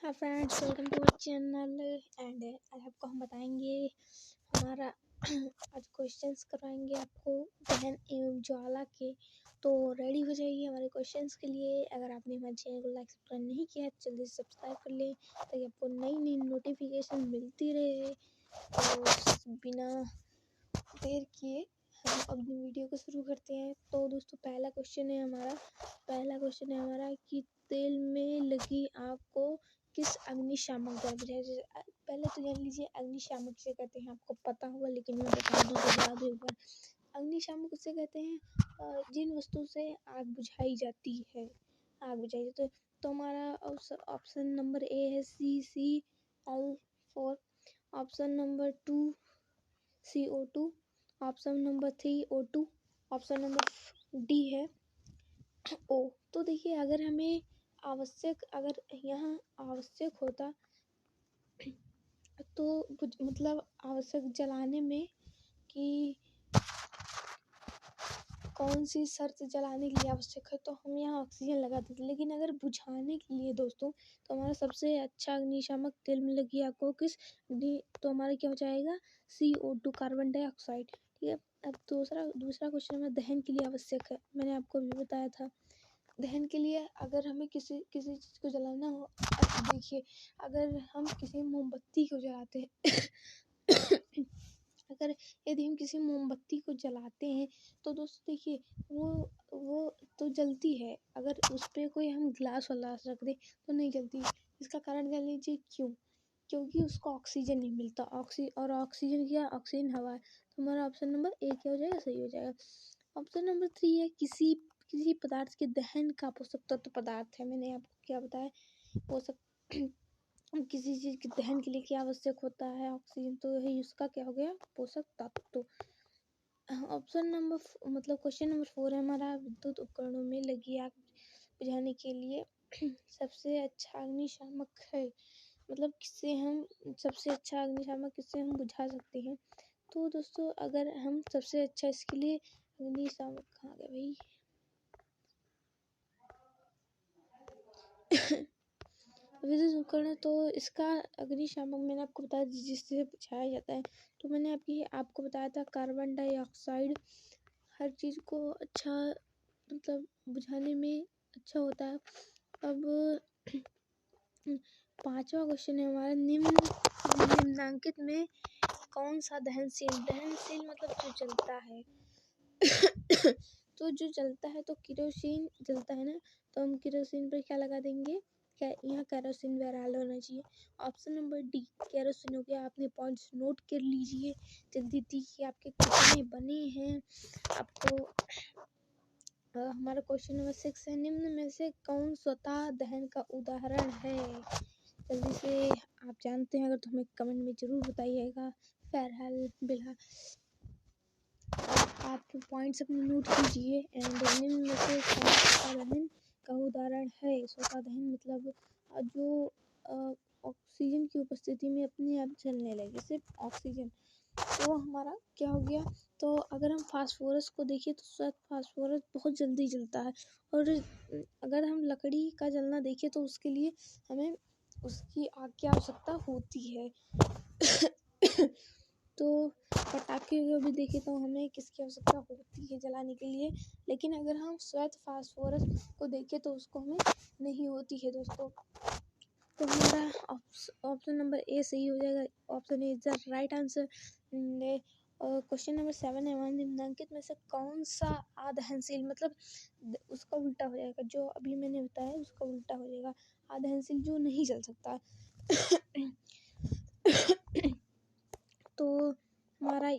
Hi friends, welcome to our channel. And आज आपको हम बताएंगे हमारा आज क्वेश्चंस करवाएंगे आपको दहन एवं ज्वाला के। तो रेडी हो जाइए हमारे क्वेश्चंस के लिए। अगर आपने हमारे चैनल को लाइक सब्सक्राइब नहीं किया है तो जल्दी से सब्सक्राइब कर लें ताकि आपको नई नई नोटिफिकेशन मिलती रहे। तो बिना देर किए हम अपनी वीडियो को शुरू करते हैं। तो दोस्तों पहला क्वेश्चन है हमारा कि तेल में लगी आग को किस अग्निशामक द्वारा बुझाया। पहले तो जान लीजिए अग्निशामक किसे कहते हैं, आपको पता होगा लेकिन मैं बता दूं तो एक बार। अग्निशामक उसे कहते हैं जिन वस्तु से आग बुझाई जाती है। तो हमारा ऑप्शन नंबर ए है CCl4, option number 2 CO2, option number 3 O2, option number D है O। तो देखिए अगर यहाँ आवश्यक होता तो मतलब आवश्यक जलाने में कि कौन सी शर्त जलाने के लिए आवश्यक है तो हम यहाँ ऑक्सीजन लगा देते। लेकिन अगर बुझाने के लिए दोस्तों तो हमारा सबसे अच्छा अग्निशामक तेल में लगी आग को तो हमारा क्या हो जाएगा CO2, कार्बन डाइऑक्साइड। ठीक है। अब दूसरा क्वेश्चन हमें दहन के लिए आवश्यक है। मैंने आपको भी बताया था दहन के लिए अगर हमें किसी चीज़ को जलाना हो। अब देखिए अगर हम किसी मोमबत्ती को जलाते हैं यदि हम किसी मोमबत्ती को जलाते हैं तो दोस्तों देखिए वो तो जलती है। अगर उस पर कोई हम ग्लास रख दे तो नहीं जलती। इसका कारण जान लीजिए क्यों? क्योंकि उसको ऑक्सीजन नहीं मिलता। ऑक्सीजन हवा है। तो हमारा ऑप्शन नंबर ए क्या हो जाएगा, सही हो जाएगा। ऑप्शन नंबर 3 है किसी पदार्थ के दहन का पोषक तत्व पदार्थ है। मैंने आपको क्या बताया, पोषक किसी चीज़ के दहन के लिए क्या आवश्यक होता है, ऑक्सीजन। तो यही उसका क्या हो गया, पोषक तत्व। ऑप्शन नंबर मतलब क्वेश्चन नंबर 4 है हमारा विद्युत उपकरणों में लगी आग बुझाने के लिए सबसे अच्छा अग्निशामक है। मतलब सबसे अच्छा अग्निशामक किससे हम बुझा सकते हैं। तो दोस्तों अगर हम सबसे अच्छा इसके लिए अग्निशामक कहाँ गए भाई विद्युत उपकरण। तो इसका अग्निशामक मैंने आपको बताया जिससे बुझाया जाता है। तो मैंने आपको बताया था कार्बन डाइऑक्साइड हर चीज़ को अच्छा मतलब बुझाने में अच्छा होता है। अब 5वां क्वेश्चन है हमारा निम्नांकित में कौन सा दहनशील मतलब जो जलता है तो जो जलता है तो केरोसिन जलता है ना। तो हम केरोसिन पर क्या लगा देंगे, क्या यहाँ केरोसिन बहरहाल होना चाहिए। ऑप्शन नंबर डी केरोसिन हो गया। आपने पॉइंट्स नोट कर लीजिए जल्दी कि आपके कितने बने हैं आपको। हमारा क्वेश्चन नंबर 6 है निम्न में से कौन स्वतः दहन का उदाहरण है। जल्दी से आप जानते हैं अगर तो हमें कमेंट में जरूर बताइएगा। फिलहाल आप पॉइंट्स अपने नोट कीजिए। एंड निम्न में से कौन स्वतः दहन का उदाहरण है। स्वतः दहन मतलब जो ऑक्सीजन की उपस्थिति में अपने आप जलने लगे, सिर्फ ऑक्सीजन। तो हमारा क्या हो गया, तो अगर हम फास्फोरस को देखें तो शायद फास्फोरस बहुत जल्दी जलता है। और अगर हम लकड़ी का जलना देखें तो उसके लिए हमें उसकी आग की आवश्यकता होती है तो पटाखे को भी देखें तो हमें किसकी आवश्यकता होती है जलाने के लिए। लेकिन अगर हम श्वेत फास्फोरस को देखें तो उसको हमें नहीं होती है दोस्तों। तो हमारा ऑप्शन नंबर ए सही हो जाएगा। Option A is the right answer. Question number 7 है हमारे निम्नांकित में से कौन सा अदहनशील मतलब उसका उल्टा हो जाएगा, जो अभी मैंने बताया उसका उल्टा हो जाएगा। अदहनशील जो नहीं जल सकता तो हमारा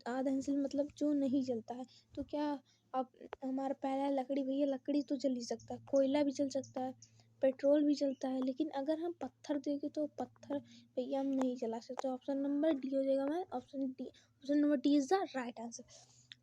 अदहनशील मतलब जो नहीं जलता है। तो क्या अब हमारा पहला लकड़ी, भैया लकड़ी तो जल ही सकता है, कोयला भी जल सकता है, पेट्रोल भी जलता है। लेकिन अगर हम पत्थर देखें तो पत्थर भैया हम नहीं जला सकते। ऑप्शन नंबर डी हो जाएगा हमारा। Option number D is the right answer.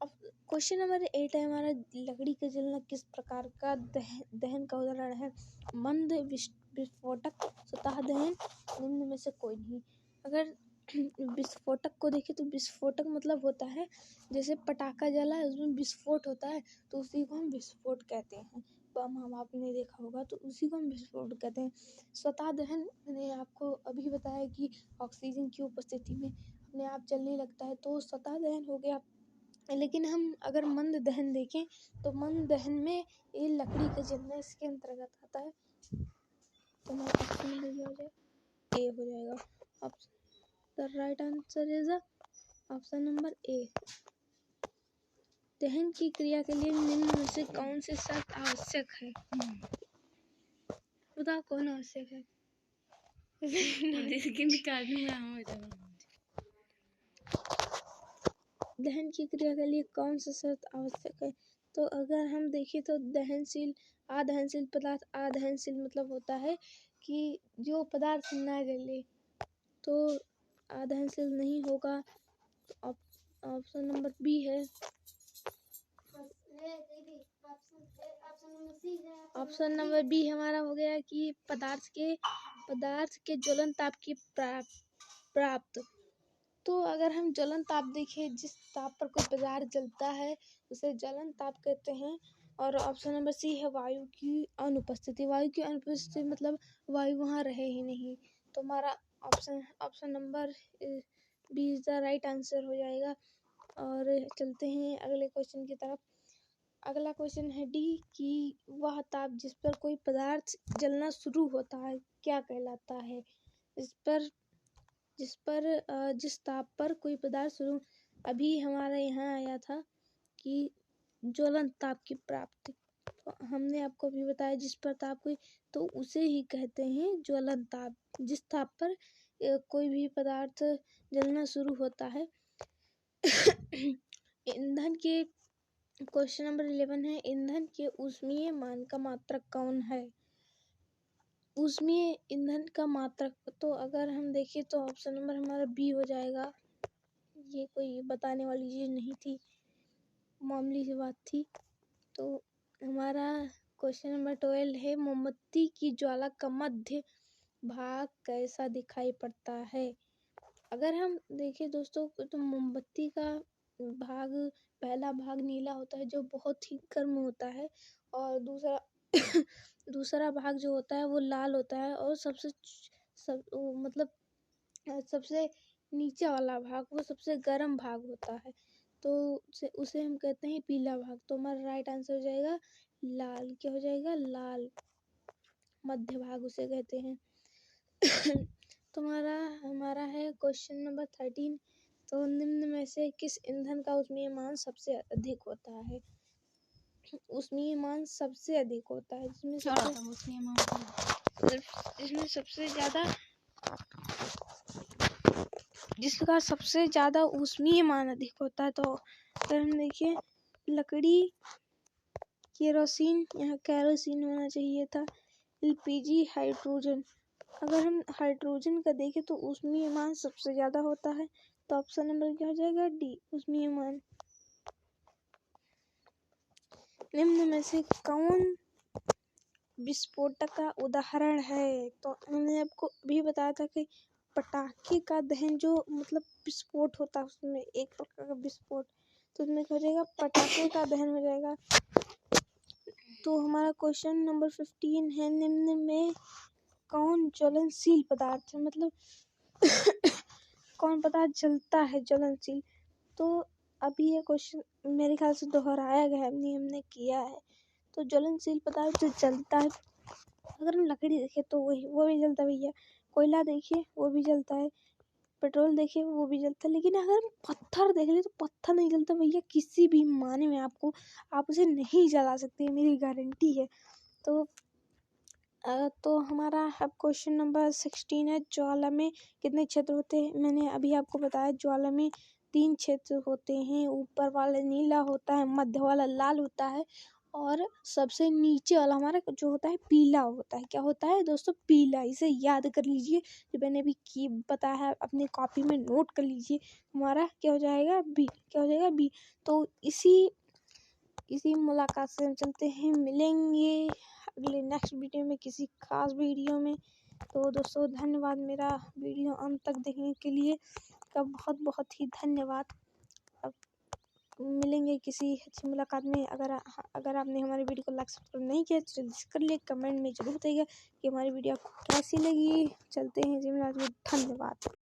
अब क्वेश्चन नंबर 8 है हमारा लकड़ी का जलना किस प्रकार का दहन का उदाहरण है। मंद विस्फोटक, स्वतः दहन, निम्न में से कोई नहीं। अगर विस्फोटक को देखें तो विस्फोटक मतलब होता है जैसे पटाखा जला है उसमें विस्फोट होता है तो उसी को हम विस्फोट कहते हैं। हम आपने देखा होगा, तो उसी को हम विस्फोट कहते हैं। स्वतः दहन मैंने आपको अभी बताया कि ऑक्सीजन की उपस्थिति में अपने आप जलने लगता है, तो स्वतः दहन हो गया। लेकिन हम अगर मंद दहन देखें तो मंद दहन में ये लकड़ी का जलना इसके अंतर्गत आता है। तो हमारा ऑप्शन नंबर क्या हो जाएगा? ए हो जाएगा। Option the right answer is option number A. दहन की क्रिया के लिए निम्न में से कौन सी शर्त आवश्यक है? बताओ कौन आवश्यक है? दहन की क्रिया के लिए कौन सी शर्त आवश्यक है? तो अगर हम देखें तो दहनशील अदहनशील पदार्थ, अदहनशील मतलब होता है कि जो पदार्थ ना जले, तो अदहनशील नहीं होगा। तो ऑप्शन नंबर बी है। ऑप्शन नंबर बी हमारा हो गया कि पदार्थ के ज्वलन ताप की प्राप्त। तो अगर हम ज्वलन ताप देखें, जिस ताप पर कोई पदार्थ जलता है उसे ज्वलन ताप कहते हैं। और ऑप्शन नंबर सी है वायु की अनुपस्थिति। वायु की अनुपस्थिति मतलब वायु वहाँ रहे ही नहीं। तो हमारा option number B is the right answer हो जाएगा। और चलते हैं अगले क्वेश्चन की तरफ। अगला क्वेश्चन है डी कि वह ताप जिस पर कोई पदार्थ जलना शुरू होता है क्या कहलाता है? जिस ताप पर कोई पदार्थ शुरू, अभी हमारे यहाँ आया था कि ज्वलन ताप की प्राप्ति, तो हमने आपको अभी बताया जिस पर ताप कोई, तो उसे ही कहते हैं ज्वलन ताप। जिस ताप पर कोई भी पदार्थ जलना शुरू होता है। ईंधन के क्वेश्चन नंबर 11 है, ईंधन के ऊष्मीय मान का मात्रक कौन है? ऊष्मीय ईंधन का मात्रक, तो अगर हम देखें तो ऑप्शन नंबर हमारा बी हो जाएगा। ये कोई बताने वाली चीज़ नहीं थी, मामूली सी बात थी। तो हमारा क्वेश्चन नंबर 12 है, मोमबत्ती की ज्वाला का मध्य भाग कैसा दिखाई पड़ता है? अगर हम देखें दोस्तों तो मोमबत्ती का भाग, पहला भाग नीला होता है जो बहुत ही गर्म होता है, और दूसरा भाग जो होता है वो लाल होता है, और सबसे नीचे वाला भाग वो सबसे गर्म भाग होता है, तो उसे हम कहते हैं पीला भाग। तो हमारा राइट आंसर हो जाएगा लाल। क्या हो जाएगा? लाल। मध्य भाग उसे कहते हैं। हमारा है क्वेश्चन नंबर 13। तो निम्न में से किस ईंधन का ऊष्मीय मान सबसे अधिक होता है? ऊष्मीय मान सबसे अधिक होता है जिसमें सबसे ज़्यादा, जिसका सबसे ज़्यादा ऊष्मीय मान अधिक होता है। तो अगर हम देखिए लकड़ी, केरोसिन, यहाँ केरोसिन होना चाहिए था, एलपीजी, हाइड्रोजन। अगर हम हाइड्रोजन का देखें तो ऊष्मीय मान सबसे ज़्यादा होता है। तो ऑप्शन नंबर क्या हो जाएगा? डी, ऊष्मीय मान। निम्न में से कौन विस्फोटक का उदाहरण है? तो हमने आपको भी बताया था कि पटाखे का दहन जो मतलब विस्फोट होता है, उसमें एक प्रकार का विस्फोट, तो उसमें क्या हो जाएगा? पटाखे का दहन हो जाएगा। तो हमारा क्वेश्चन नंबर 15 है, निम्न में कौन ज्वलनशील पदार्थ है? मतलब कौन पदार्थ जलता है ज्वलनशील? तो अभी ये क्वेश्चन मेरे ख्याल से दोहराया गया है, हमने किया है। तो ज्वलनशील पदार्थ जो जलता है, अगर हम लकड़ी देखें तो वो भी जलता है भैया, कोयला देखिए वो भी जलता है, पेट्रोल देखिए वो भी जलता है। लेकिन अगर हम पत्थर देख ले तो पत्थर नहीं जलता भैया, किसी भी माने में आप उसे नहीं जला सकते, मेरी गारंटी है। तो हमारा अब क्वेश्चन नंबर 16 है, ज्वाला में कितने क्षेत्र होते हैं? मैंने अभी आपको बताया ज्वाला में 3 क्षेत्र होते हैं। ऊपर वाला नीला होता है, मध्य वाला लाल होता है, और सबसे नीचे वाला हमारा जो होता है पीला होता है। क्या होता है दोस्तों? पीला। इसे याद कर लीजिए, जो मैंने अभी बताया है अपनी कॉपी में नोट कर लीजिए। हमारा क्या हो जाएगा? बी। क्या हो जाएगा? बी। तो इसी मुलाकात से हम चलते हैं, मिलेंगे अगले नेक्स्ट वीडियो में, किसी खास वीडियो में। तो दोस्तों धन्यवाद मेरा वीडियो अंत तक देखने के लिए, का बहुत बहुत ही धन्यवाद। अब मिलेंगे किसी अच्छी मुलाकात में। अगर आपने हमारी वीडियो को लाइक सब्सक्राइब नहीं किया तो जल्दी से कर लिए। कमेंट में जरूर बताइएगा कि हमारी वीडियो आपको कैसी लगी। चलते हैं जी, धन्यवाद।